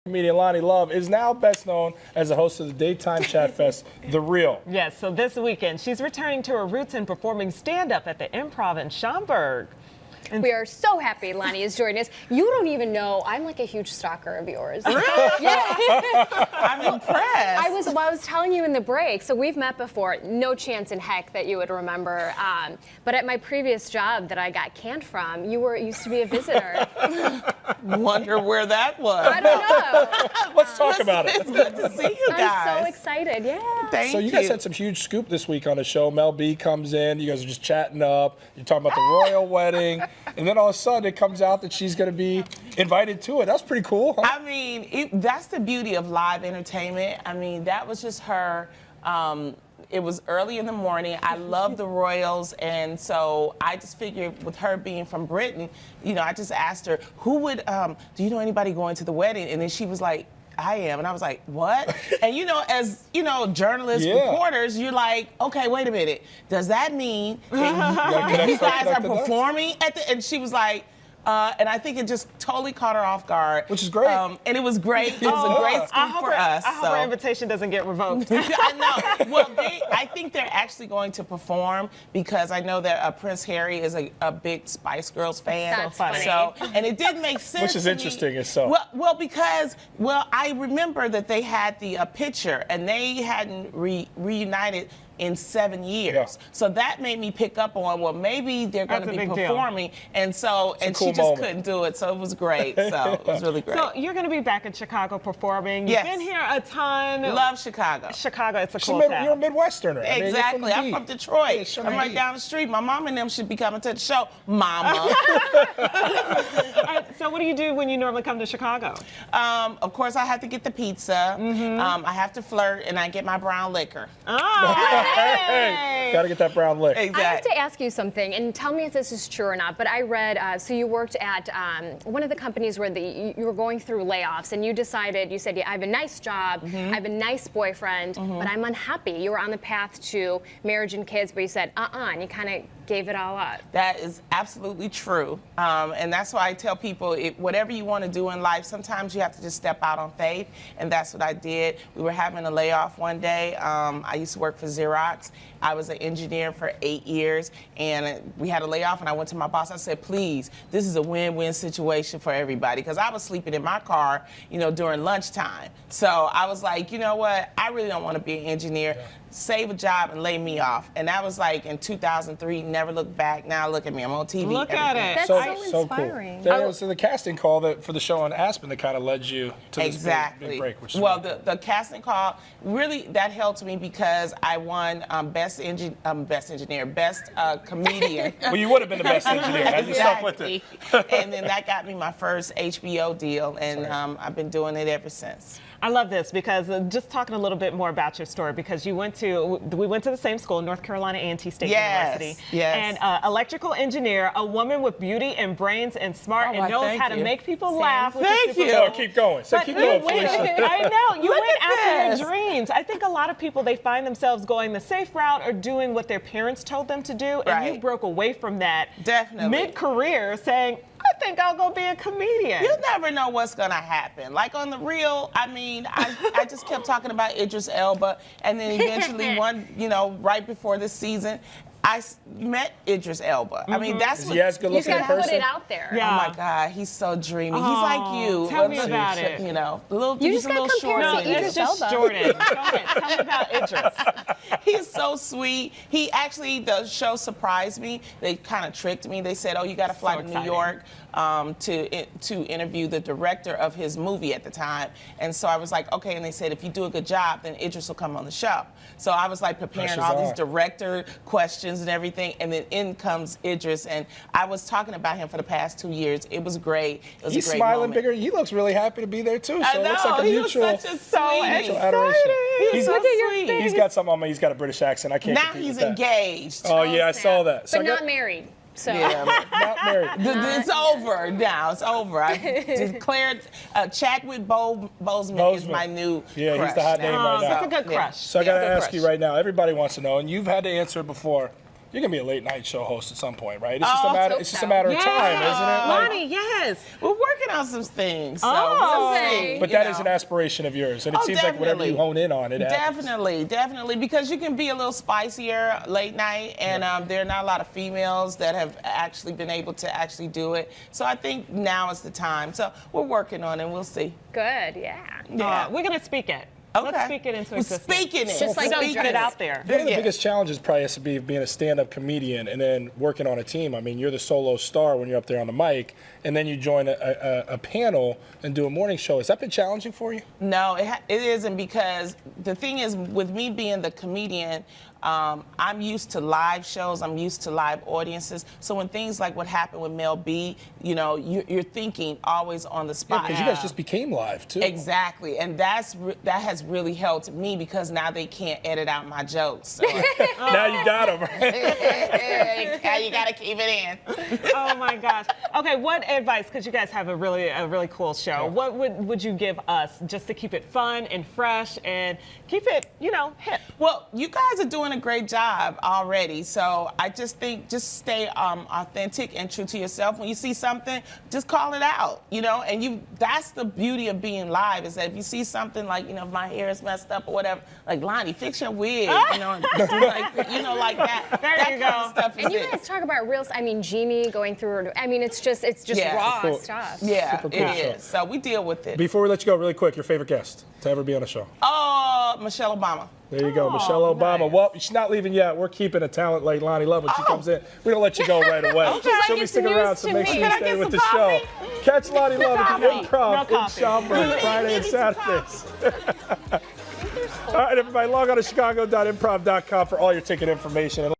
Comedian Loni Love is now best known as the host of the daytime chat fest, The Real. Yes, so this weekend, she's returning to her roots and performing stand-up at the Improv in Schaumburg. And we are so happy Loni is joining us. You don't even know, I'm like a huge stalker of yours. Really? Yeah. I'm impressed. I was telling you in the break, so we've met before, no chance in heck that you would remember. But at my previous job that I got canned from, you used to be a visitor. Wonder where that was. I don't know. Let's talk about it. It's good to see you guys. I'm so excited, yeah. Thank So you guys had some huge scoop this week on the show. Mel B comes in, you guys are just chatting up, you're talking about the royal wedding, and then all of a sudden it comes out that she's going to be invited to it. That's pretty cool, huh? I mean, that's the beauty of live entertainment. I mean, that was just her. It was early in the morning. I love the royals, and so I just figured with her being from Britain, you know, I just asked her, who would, do you know anybody going to the wedding? And then she was like, I am. And I was like, what? And you know, as you know, journalists, reporters, you're like, okay, wait a minute. Does that mean that you guys are performing at the, and she was like, and I think it just totally caught her off guard. Which is great. And it was great. It was a great scoop for us. I hope her invitation doesn't get revoked. I know. Well, I think they're actually going to perform because I know that Prince Harry is a big Spice Girls fan. That's funny. So, and it did make sense. Which is to interesting, me. is so. Because I remember that they had the picture and they hadn't reunited in 7 years. Yeah. So that made me pick up on, well, maybe they're going to be performing. And so, and cool she just moment. couldn't do it. So it was great. So it was really great. So you're going to be back in Chicago performing. You've been here a ton. Love Chicago. Chicago, it's a cool town. You're a Midwesterner. Exactly. I'm from Detroit. I'm right down the street. My mom and them should be coming to the show. Mama. So what do you do when you normally come to Chicago? Of course, I have to get the pizza. I have to flirt, and I get my brown liquor. Oh, hey, gotta get that brown lick. Exactly. I have to ask you something, and tell me if this is true or not, but I read, so you worked at one of the companies where you were going through layoffs, and you said, yeah, I have a nice job, I have a nice boyfriend, but I'm unhappy. You were on the path to marriage and kids, but you said, and you kind of gave it all up. That is absolutely true. And that's why I tell people, whatever you want to do in life, sometimes you have to just step out on faith, and that's what I did. We were having a layoff one day. I used to work for Xerox. I was an engineer for 8 years, and we had a layoff, and I went to my boss. I said, please, this is a win-win situation for everybody, because I was sleeping in my car, you know, during lunchtime. So I was like, you know what? I really don't want to be an engineer. Save a job and lay me off. And that was like in 2003, never look back. Now look at me, I'm on TV. Look at it. That's so inspiring. Cool. So the casting call for the show on Aspen that kind of led you to this big break. Well, the casting call, really, that helped me because I won best comedian. Well, you would have been the best engineer. I just stuck with it. And then that got me my first HBO deal, and I've been doing it ever since. I love this because just talking a little bit more about your story, because we went to the same school, North Carolina A&T State University. Yes. And electrical engineer, a woman with beauty and brains and smart and knows how to make people laugh. Thank you. Oh, keep going. So keep going, Felicia. I know. You went after your dreams. I think a lot of people, they find themselves going the safe route or doing what their parents told them to do. And you broke away from that mid-career saying, I think I'll go be a comedian. You never know what's gonna happen. Like on The Real, I mean, I just kept talking about Idris Elba, and then eventually right before this season, I met Idris Elba. I mean, that's what you guys good looking in person. Put it out there. Yeah. Oh my God, he's so dreamy. He's like you. Tell me about it. You know, He's a little short. No, it's just Jordan. Go ahead. Tell me about Idris. He's so sweet. The show surprised me. They kind of tricked me. They said, oh, you got to fly to New York to interview the director of his movie at the time. And so I was like, okay. And they said, if you do a good job, then Idris will come on the show. So I was like preparing all these director questions and everything. And then in comes Idris. And I was talking about him for the past 2 years. It was great. It was He's a great smiling moment. bigger. He looks really happy to be there too. So I know. it looks like a mutual, He was such a sweetie. adoration. He's so sweet. He's got something on me. He's got a British accent. I can't. Now he's engaged. Oh yeah, I saw that. So But not married. So. Yeah, not married. It's over now. It's over. I declared Chadwick Boseman is my new crush. Yeah, he's the hot name right now. That's a good crush. So I got to ask you right now. Everybody wants to know, and you've had to answer it before. You're gonna be a late night show host at some point, right? It's just a matter. It's just a matter of time, isn't it? Loni, yes. We're working on some things. So we'll see, but that is an aspiration of yours, and it seems like whatever you hone in on, it happens. Definitely, because you can be a little spicier late night, and there are not a lot of females that have actually been able to actually do it. So I think now is the time. So we're working on it, and we'll see. Good, yeah. We're gonna speak it. Okay. Let's speak it into existence. Speaking it. Just like Put it out there. One of the biggest challenges probably has to be being a stand-up comedian and then working on a team. I mean, you're the solo star when you're up there on the mic, and then you join a panel and do a morning show. Has that been challenging for you? No, it isn't, because the thing is, with me being the comedian, I'm used to live shows. I'm used to live audiences. So when things like what happened with Mel B, you know, you're thinking always on the spot. Because you guys just became live, too. Exactly, and that has really helped me, because now they can't edit out my jokes. So. Now you got them. Now you got to keep it in. Oh my gosh. Okay, what advice? Because you guys have a really cool show. Yeah. What would you give us just to keep it fun and fresh and keep it, hip? Well, you guys are doing a great job already. So I just think just stay authentic and true to yourself. When you see something, just call it out, and that's the beauty of being live, is that if you see something like, if my hair is messed up or whatever, like, Loni, fix your wig, like that. There you go. Stuff and you guys talk about Jeannie going through her, it's just raw stuff. Yeah, cool it show. is. So we deal with it. Before we let you go, really quick, your favorite guest to ever be on the show? Oh, Michelle Obama. There you go, Michelle Obama. Nice. Well, she's not leaving yet. We're keeping a talent like Loni Love when she comes in. We don't let you go right away. She'll be sticking around, so make sure you stay with the show. Catch Loni Love at the Improv in Schaumburg Friday and Saturdays. All right, everybody, log on to chicago.improv.com for all your ticket information.